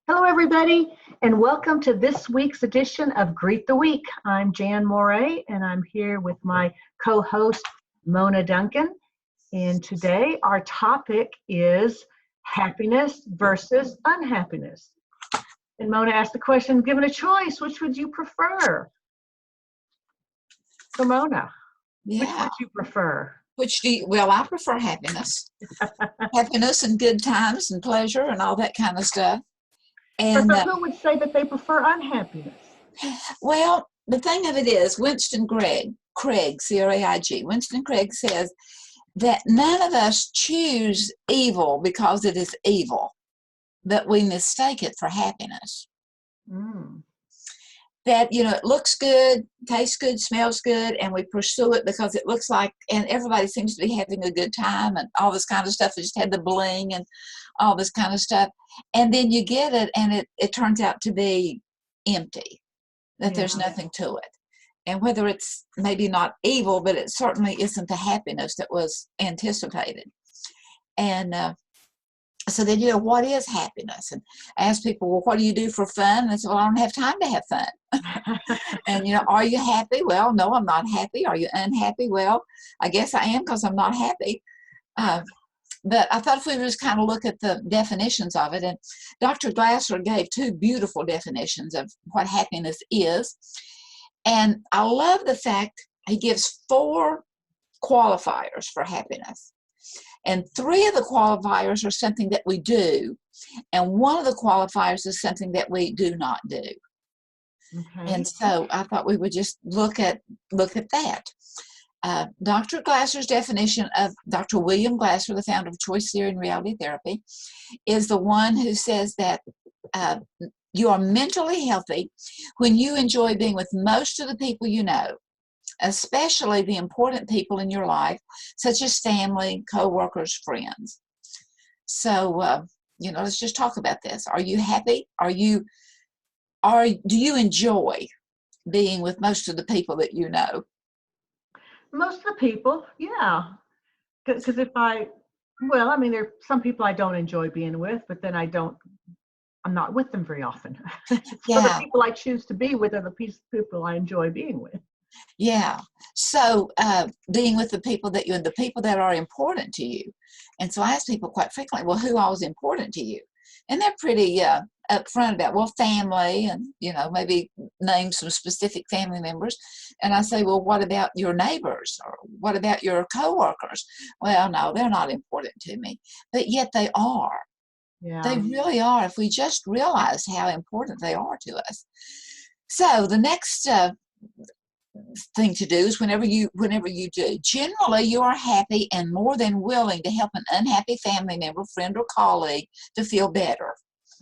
Hello, everybody, and welcome to this week's edition of Greet the Week. I'm Jan Moray, and I'm here with my co-host, Mona Duncan. And today, our topic is happiness versus unhappiness. And Mona asked the question, given a choice, which would you prefer? So, Mona, which would you prefer? Well, I prefer happiness. Happiness and good times and pleasure and all that kind of stuff. And so who would say that they prefer unhappiness? Well, the thing of it is, Winston Craig, C-R-A-I-G, Winston Craig says that none of us choose evil because it is evil, but we mistake it for happiness. That, it looks good, tastes good, smells good, and we pursue it because it looks like, and everybody seems to be having a good time and all this kind of stuff. It just had the bling and all this kind of stuff. And then you get it, and it turns out to be empty, that there's nothing to it. And whether it's maybe not evil, but it certainly isn't the happiness that was anticipated. And so then, what is happiness? And I ask people, well, what do you do for fun? And they say, well, I don't have time to have fun. And, are you happy? Well, no, I'm not happy. Are you unhappy? Well, I guess I am because I'm not happy. But I thought if we would just kind of look at the definitions of it, and Dr. Glasser gave two beautiful definitions of what happiness is. And I love the fact he gives 4 qualifiers for happiness. And 3 of the qualifiers are something that we do, and 1 of the qualifiers is something that we do not do. Okay. And so I thought we would just look at that. Dr. Glasser's definition of Dr. William Glasser, the founder of choice theory and reality therapy, is the one who says that you are mentally healthy when you enjoy being with most of the people you know, especially the important people in your life, such as family, co-workers, friends. So, let's just talk about this. Are you happy? Do you enjoy being with most of the people that you know? Most of the people, yeah. Because there are some people I don't enjoy being with, but then I'm not with them very often. So the people I choose to be with are the people I enjoy being with. Yeah. So being with the people that are important to you. And so I ask people quite frequently, well, who all is important to you? And they're pretty upfront about, well, family, and, maybe name some specific family members. And I say, well, what about your neighbors? Or what about your coworkers? Well, no, they're not important to me. But yet they are. Yeah. They really are, if we just realize how important they are to us. So the next thing to do is whenever you do, generally you are happy and more than willing to help an unhappy family member, friend, or colleague to feel better.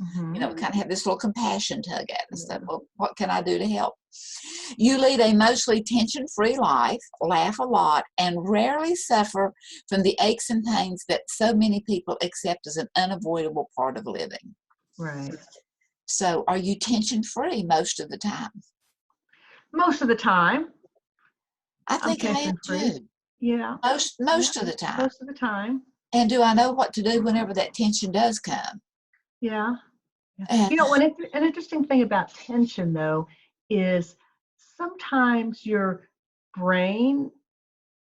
Mm-hmm. We kind of have this little compassion tug at us that, well, what can I do to help? You lead a mostly tension-free life, laugh a lot, and rarely suffer from the aches and pains that so many people accept as an unavoidable part of living. Right. So are you tension-free most of the time? Most of the time. I think I am too. Yeah. Most of the time. Most of the time. And do I know what to do whenever that tension does come? Yeah. An interesting thing about tension, though, is sometimes your brain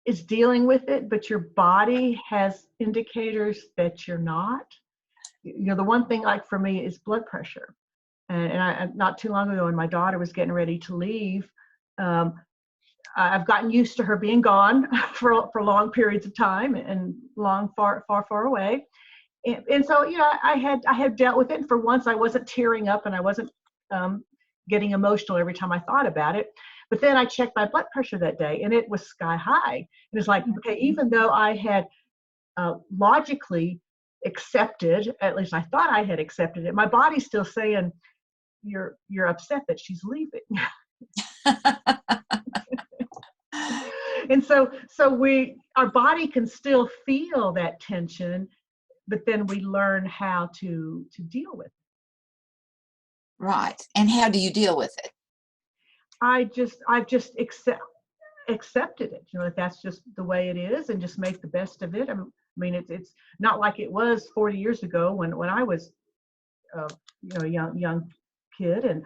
is dealing with it, but your body has indicators that you're not. The one thing, like for me, is blood pressure. And I, not too long ago, when my daughter was getting ready to leave, I've gotten used to her being gone for long periods of time and far away. And so, I had dealt with it. And for once, I wasn't tearing up and I wasn't getting emotional every time I thought about it. But then I checked my blood pressure that day, and it was sky high. It was like, okay, even though I had logically accepted, at least I thought I had accepted it, my body's still saying, you're upset that she's leaving. And so our body can still feel that tension, but then we learn how to deal with it. Right. And how do you deal with it? I've just accepted it. That's just the way it is, and just make the best of it. I mean, it's not like it was 40 years ago when I was young kid, and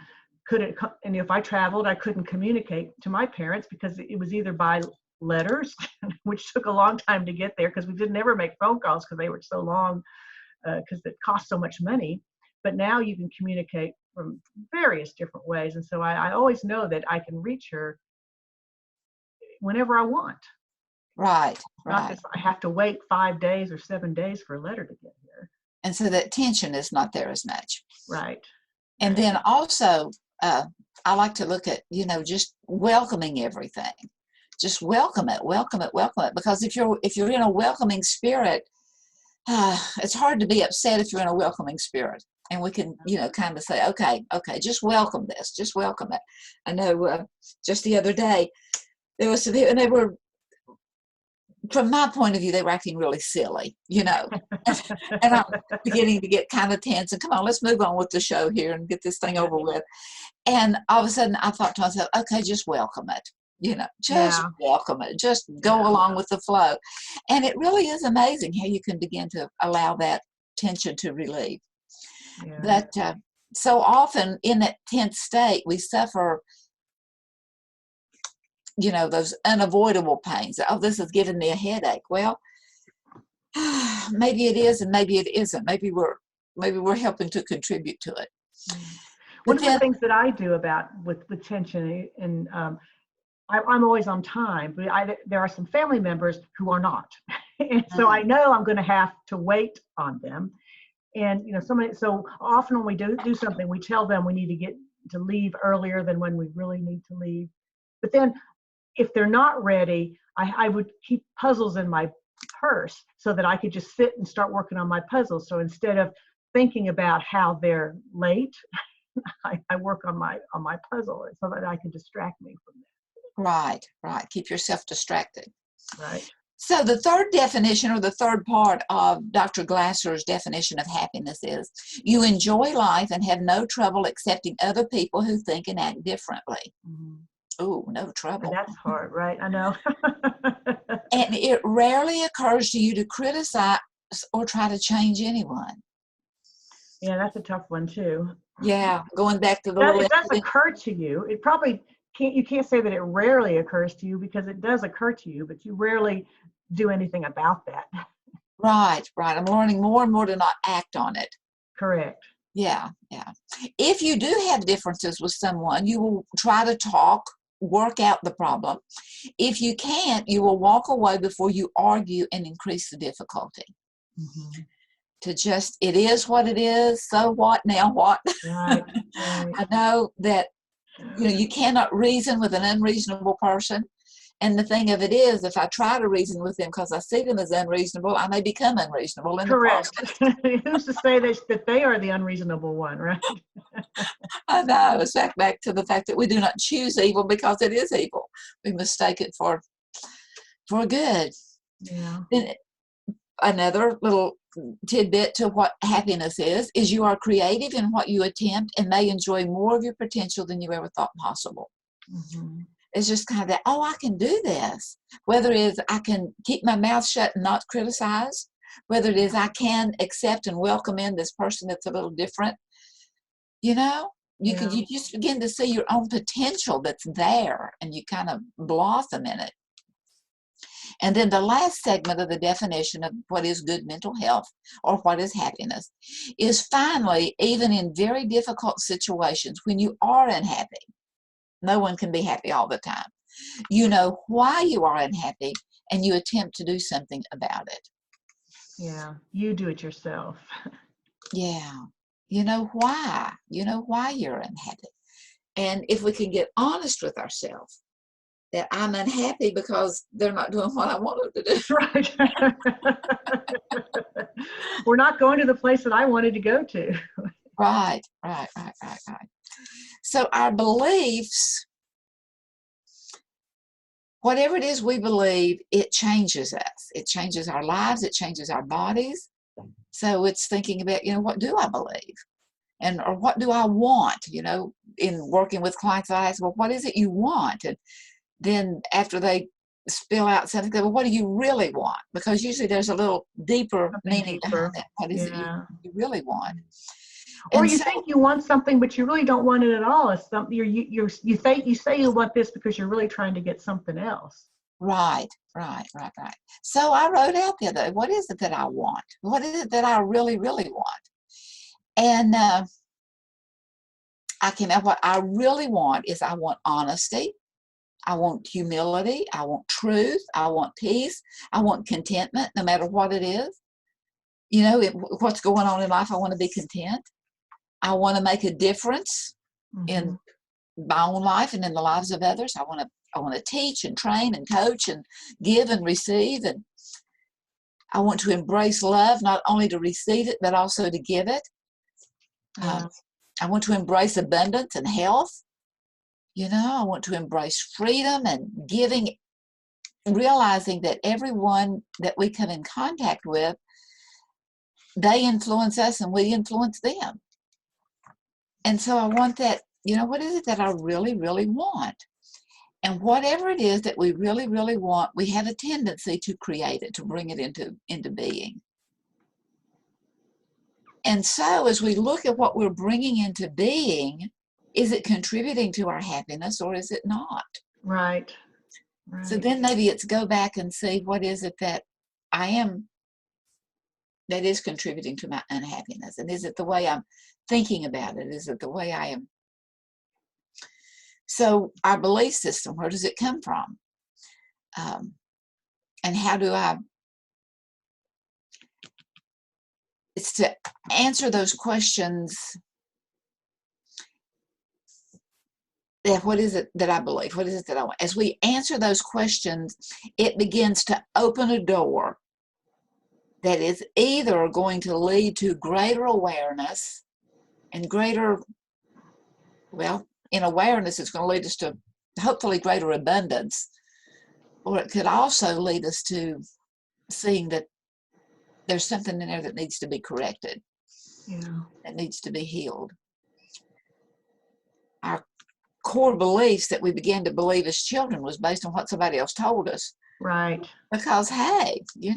couldn't. And if I traveled, I couldn't communicate to my parents because it was either by letters, which took a long time to get there because we didn't ever make phone calls because they were so long, because it cost so much money. But now you can communicate from various different ways, and so I always know that I can reach her whenever I want. Right, Not right. that I have to wait 5 days or 7 days for a letter to get here. And so that tension is not there as much. Right. And then also, I like to look at, just welcoming everything. Just welcome it, welcome it, welcome it. Because if you're in a welcoming spirit, it's hard to be upset if you're in a welcoming spirit. And we can, kind of say, okay, just welcome this, just welcome it. I know just the other day, there was some, and they were, from my point of view, they were acting really silly, and I'm beginning to get kind of tense. And come on, let's move on with the show here and get this thing over with. And all of a sudden, I thought to myself, okay, just welcome it. Just welcome it. Just go along with the flow. And it really is amazing how you can begin to allow that tension to relieve. Yeah. But so often in that tense state, we suffer, those unavoidable pains. Oh, this is giving me a headache. Well, maybe it is, and maybe it isn't. Maybe we're helping to contribute to it. One of the things that I do with tension, and I'm always on time, but there are some family members who are not, and so I know I'm going to have to wait on them. And so often when we do something, we tell them we need to leave earlier than when we really need to leave. But then, if they're not ready, I would keep puzzles in my purse so that I could just sit and start working on my puzzles. So instead of thinking about how they're late, I work on my puzzle so that I can distract me from that. Right. Keep yourself distracted. Right. So the third definition, or the third part of Dr. Glasser's definition of happiness, is you enjoy life and have no trouble accepting other people who think and act differently. Mm-hmm. Oh, no trouble. And that's hard, right? I know. And it rarely occurs to you to criticize or try to change anyone. Yeah, that's a tough one too. Yeah, going back to the it does occur to you. It probably you can't say that it rarely occurs to you, because it does occur to you, but you rarely do anything about that. Right. I'm learning more and more to not act on it. Correct. Yeah. If you do have differences with someone, you will try to talk, work out the problem. If you can't, you will walk away before you argue and increase the difficulty. Mm-hmm. It is what it is. So what? Now what? Right. I know that, you cannot reason with an unreasonable person. And the thing of it is, if I try to reason with them because I see them as unreasonable, I may become unreasonable in Correct. the process. Who's to say that they are the unreasonable one, right? I know. It's back to the fact that we do not choose evil because it is evil. We mistake it for good. Yeah. Then another little tidbit to what happiness is you are creative in what you attempt and may enjoy more of your potential than you ever thought possible. Mm-hmm. It's just kind of that, I can do this. Whether it is I can keep my mouth shut and not criticize, whether it is I can accept and welcome in this person that's a little different, you just begin to see your own potential that's there, and you kind of blossom in it. And then the last segment of the definition of what is good mental health, or what is happiness, is finally, even in very difficult situations, when you are unhappy, no one can be happy all the time. You know why you are unhappy, and you attempt to do something about it. Yeah, you do it yourself. Yeah. You know why. You know why you're unhappy. And if we can get honest with ourselves, that I'm unhappy because they're not doing what I want them to do. Right. We're not going to the place that I wanted to go to. Right. So our beliefs, whatever it is we believe, it changes us. It changes our lives. It changes our bodies. So it's thinking about, what do I believe? Or what do I want? In working with clients, I ask, well, what is it you want? And then after they spill out something, well, what do you really want? Because usually there's a little deeper meaning behind that. What is it you really want? Or And you so, think you want something, but you really don't want it at all. It's something you say you want this because you're really trying to get something else. right. So I wrote out the other, what is it that I want? What is it that I really, really want? And what I really want is I want honesty. I want humility. I want truth. I want peace. I want contentment, no matter what it is. What's going on in life, I want to be content. I want to make a difference in my own life and in the lives of others. I want to teach and train and coach and give and receive. And I want to embrace love, not only to receive it, but also to give it. Yeah. I want to embrace abundance and health. I want to embrace freedom and giving, realizing that everyone that we come in contact with, they influence us and we influence them. And so I want that, what is it that I really, really want? And whatever it is that we really, really want, we have a tendency to create it, to bring it into being. And so as we look at what we're bringing into being, is it contributing to our happiness or is it not? Right. So then maybe it's go back and see what is it that I am that is contributing to my unhappiness. And is it the way I'm thinking about it? Is it the way I am? So our belief system, where does it come from? And how do it's to answer those questions. What is it that I believe? What is it that I want? As we answer those questions, it begins to open a door that is either going to lead to greater awareness and in awareness, it's going to lead us to hopefully greater abundance, or it could also lead us to seeing that there's something in there that needs to be corrected, that needs to be healed. Our core beliefs that we began to believe as children was based on what somebody else told us. Right. Because, hey, we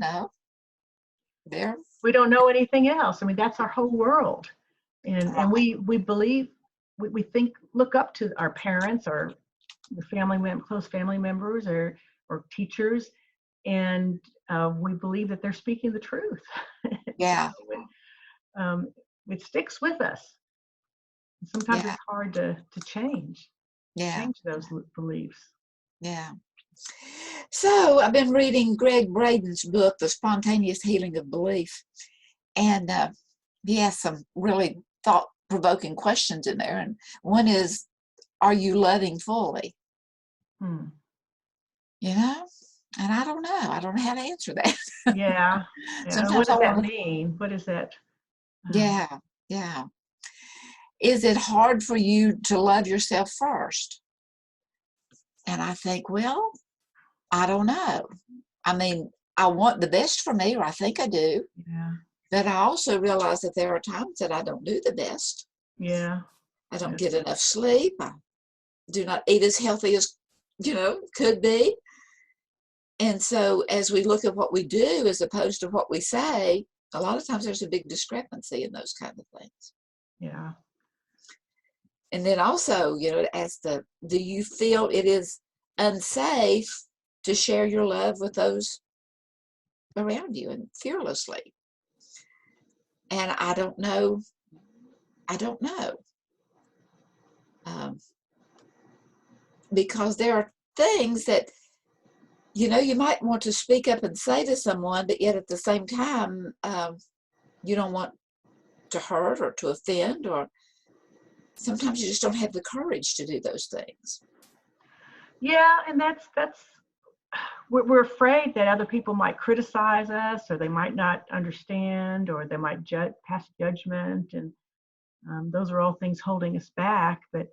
don't know anything else. I mean, that's our whole world. And we believe, we think, look up to our parents or the close family members or teachers, and we believe that they're speaking the truth. Yeah. It sticks with us. Sometimes it's hard to change those beliefs. Yeah. So I've been reading Greg Braden's book, The Spontaneous Healing of Belief. And he has some really thought-provoking questions in there. And one is, are you loving fully? And I don't know. I don't know how to answer that. Yeah. Sometimes what does that mean? What is that? Yeah. Is it hard for you to love yourself first? And I think, well, I don't know. I mean, I want the best for me, or I think I do. Yeah. But I also realize that there are times that I don't do the best. Yeah. I don't get enough sleep. I do not eat as healthy as, could be. And so as we look at what we do as opposed to what we say, a lot of times there's a big discrepancy in those kind of things. Yeah. And then also, do you feel it is unsafe to share your love with those around you and fearlessly? And I don't know. Because there are things that, you might want to speak up and say to someone, but yet at the same time, you don't want to hurt or to offend, or sometimes you just don't have the courage to do those things. Yeah, and that's we're afraid that other people might criticize us, or they might not understand, or they might pass judgment, and those are all things holding us back. But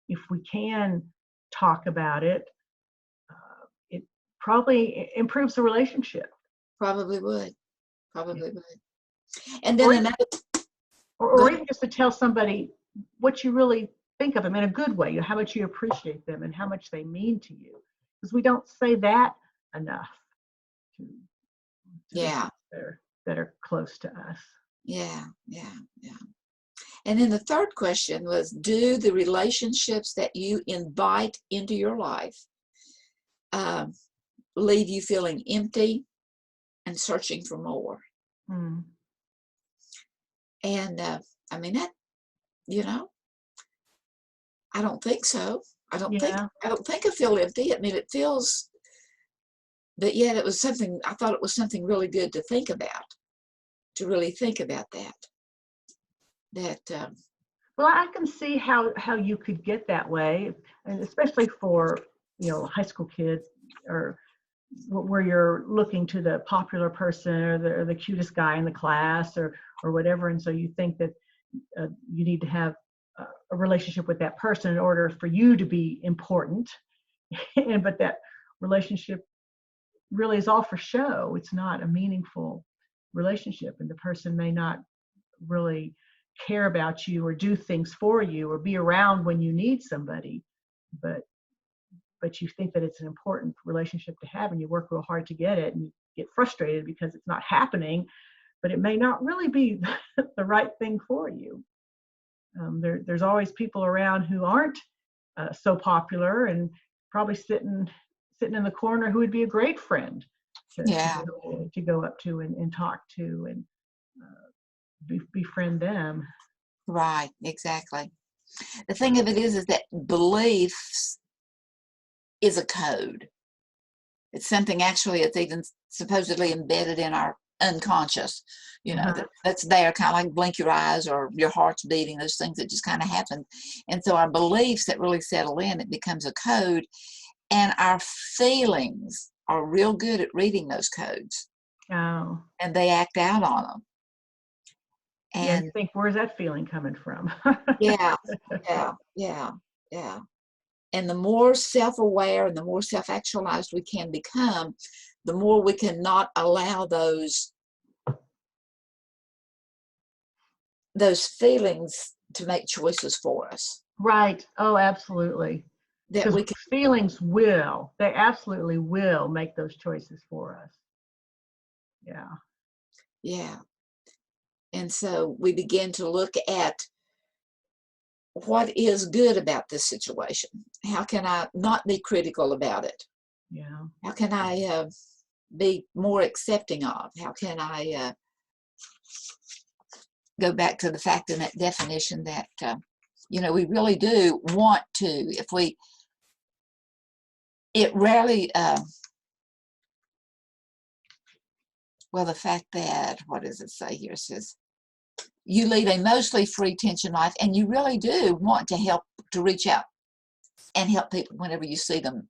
if we can talk about it, it probably improves the relationship. Probably would. And then or even just to tell somebody what you really think of them in a good way, how much you appreciate them and how much they mean to you, because we don't say that enough to the people that are close to us. Yeah. And then the third question was, do the relationships that you invite into your life leave you feeling empty and searching for more? Mm. And I mean, that, you know, I don't think so. I don't think Yeah. I feel empty. I mean, it feels, but yet it was something, I thought it was something really good to think about, to really think about that. Well, I can see how you could get that way, and especially for, high school kids, or where you're looking to the popular person, or the cutest guy in the class, or whatever, and so you think that you need to have a relationship with that person in order for you to be important. But that relationship really is all for show. It's not a meaningful relationship, and the person may not really care about you or do things for you or be around when you need somebody, but you think that it's an important relationship to have, and you work real hard to get it, and you get frustrated because it's not happening, but it may not really be the right thing for you. There's always people around who aren't so popular, and probably sitting in the corner, who would be a great friend Yeah, to go up to and talk to, and befriend them. right, exactly. The thing of it is that beliefs is a code. It's something actually that's even supposedly embedded in our unconscious, Uh-huh. that's there, kind of like blink your eyes or your heart's beating, those things that just kind of happen. And so our beliefs that really settle in, it becomes a code. And our feelings are real good at reading those codes, Oh, and they act out on them. yeah. You And think, where's that feeling coming from? yeah, yeah, yeah, yeah. And the more self-aware and the more self-actualized we can become, the more we can not allow those feelings to make choices for us. Right. Oh, absolutely. That Because we can, they absolutely will make those choices for us. Yeah. yeah. And so we begin to look at what is good about this situation. How can I not be critical about it? Yeah. How can I be more accepting of? How can I go back to the fact in that definition that, we really do want to, it rarely, well, the fact that, what does it say here? It says, you lead a mostly free tension life, and you really do want to help, to reach out and help people whenever you see them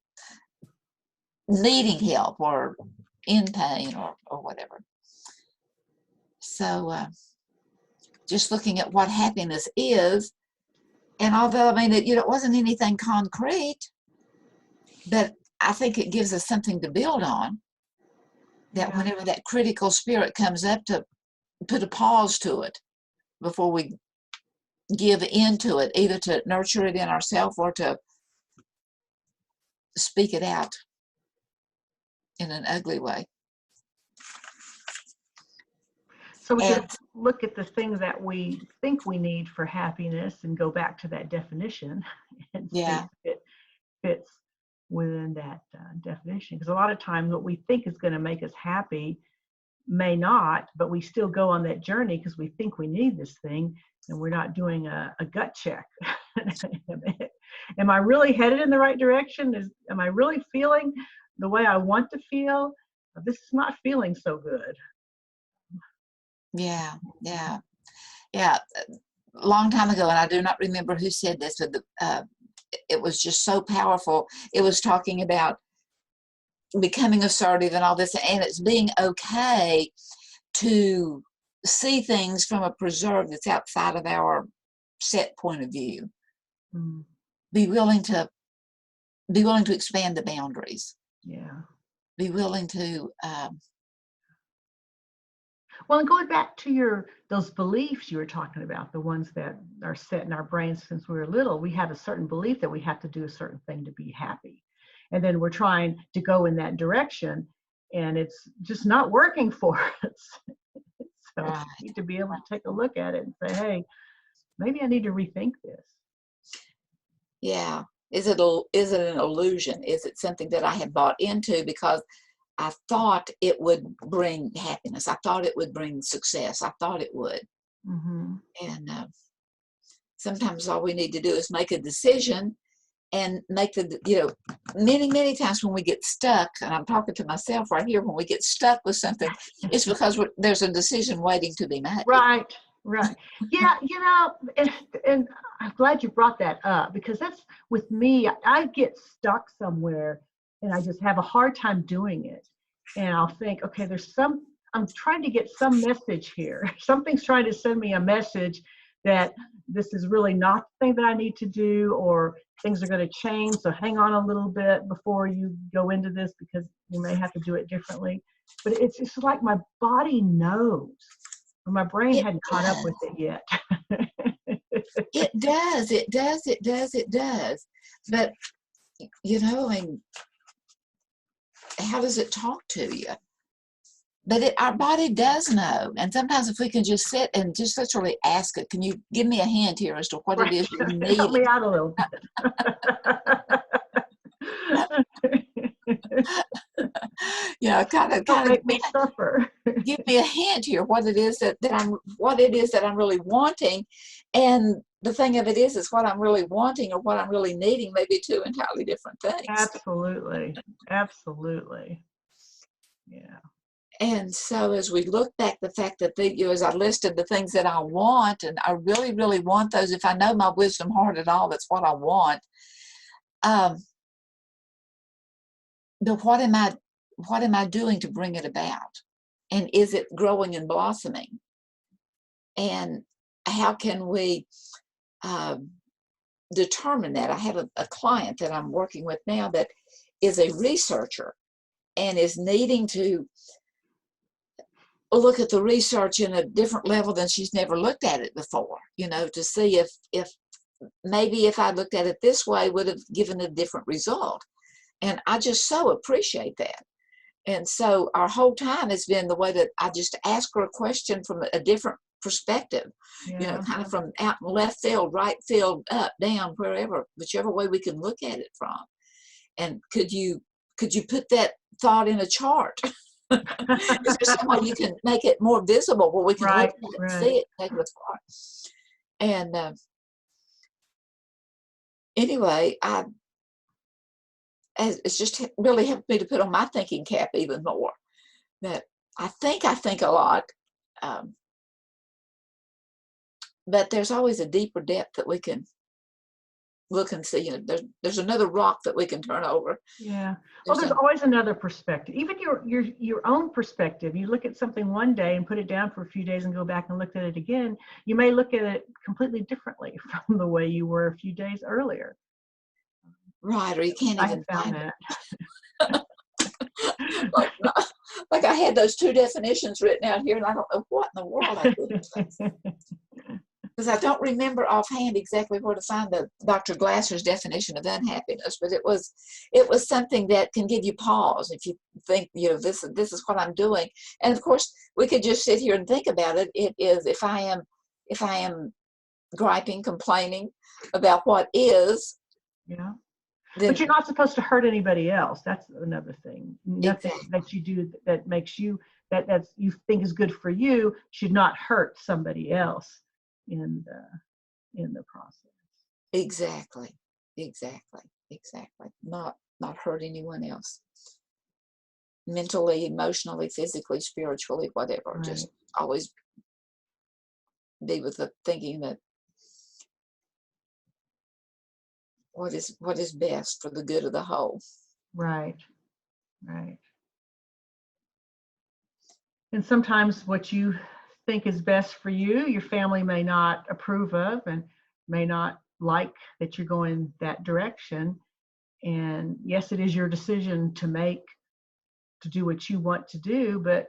needing help or in pain or whatever. So just looking at what happiness is, and although, I mean, it wasn't anything concrete, but I think it gives us something to build on, that Yeah. whenever that critical spirit comes up, to put a pause to it before we give into it, either to nurture it in ourselves or to speak it out in an ugly way. So we And could look at the things that we think we need for happiness and go back to that definition and see yeah, if it fits within that definition. Because a lot of times what we think is going to make us happy may not, but we still go on that journey because we think we need this thing, and we're not doing a gut check. Am I really headed in the right direction? Am I really feeling the way I want to feel? This is not feeling so good. yeah, yeah, yeah. A long time ago, and I do not remember who said this, but it was just so powerful. It was talking about becoming assertive and all this, and it's being okay to see things from a preserve that's outside of our set point of view. Mm, Be willing to expand the boundaries. yeah. Be willing to Well, and going back to those beliefs you were talking about, the ones that are set in our brains since we were little, we have a certain belief that we have to do a certain thing to be happy. And then we're trying to go in that direction, and it's just not working for us. So right, we need to be able to take a look at it and say, hey, maybe I need to rethink this. Yeah. Is it an illusion? Is it something that I had bought into because I thought it would bring happiness? I thought it would bring success. I thought it would. Mm-hmm. And sometimes all we need to do is make a decision and make many times when we get stuck, and I'm talking to myself right here, when we get stuck with something, it's because there's a decision waiting to be made. Right. Yeah, and I'm glad you brought that up, because that's with me. I get stuck somewhere and I just have a hard time doing it. And I'll think, okay, I'm trying to get some message here. Something's trying to send me a message that this is really not the thing that I need to do, or things are going to change. So hang on a little bit before you go into this, because you may have to do it differently. But it's just like my body knows. My brain hadn't caught up with it yet. It does. But, I mean, how does it talk to you? But our body does know. And sometimes if we can just sit and just literally ask it, can you give me a hint here as to what it is you need? Help me out a little bit. Don't make me suffer. Give me a hint here, what it is that I'm really wanting. And the thing of it is what I'm really wanting or what I'm really needing may be two entirely different things. Absolutely. Yeah. And so as we look back, the fact that as I listed the things that I want, and I really, really want those, if I know my wisdom heart at all, that's what I want. But what am I doing to bring it about? And is it growing and blossoming? And how can we determine that? I have a client that I'm working with now that is a researcher and is needing to look at the research in a different level than she's never looked at it before, to see if maybe if I looked at it this way would have given a different result. And I just so appreciate that. And so our whole time has been the way that I just ask her a question from a different perspective, kind of from out in left field, right field, up, down, wherever, whichever way we can look at it from. And could you put that thought in a chart? Is there some way you can make it more visible where we can look at it and see it, take it apart? And anyway, it's just really helped me to put on my thinking cap even more. That I think a lot, but there's always a deeper depth that we can look and see. There's another rock that we can turn over. Yeah. Well, there's always another perspective. Even your own perspective. You look at something one day and put it down for a few days and go back and look at it again. You may look at it completely differently from the way you were a few days earlier. Right, or you can't even find that. like I had those two definitions written out here, and I don't know what in the world I did. Because I don't remember offhand exactly where to find the Dr. Glasser's definition of unhappiness, but it was something that can give you pause if you think, this is what I'm doing. And of course, we could just sit here and think about it. It is if I am griping, complaining about what is. Yeah. But you're not supposed to hurt anybody else. That's another thing. Nothing that you do that makes you that's you think is good for you should not hurt somebody else in the process. Exactly. Not hurt anyone else. Mentally, emotionally, physically, spiritually, whatever. Right. Just always be with the thinking that what is best for the good of the whole. Right. And sometimes what you think is best for you, your family may not approve of and may not like that you're going that direction. And yes, it is your decision to make, to do what you want to do. But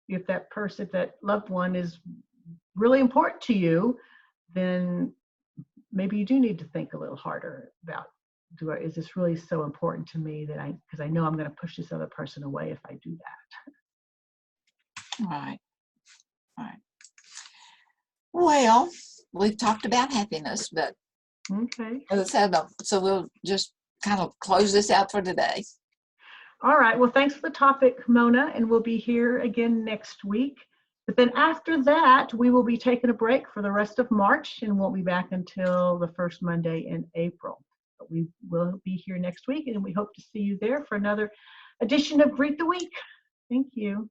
if that person, if that loved one is really important to you, then maybe you do need to think a little harder about, is this really so important to me because I know I'm going to push this other person away if I do that. Right. Well, we've talked about happiness, but Okay. as I said, so we'll just kind of close this out for today. All right. Well, thanks for the topic, Mona, and we'll be here again next week. But then after that, we will be taking a break for the rest of March and won't be back until the first Monday in April. But we will be here next week, and we hope to see you there for another edition of Greet the Week. Thank you.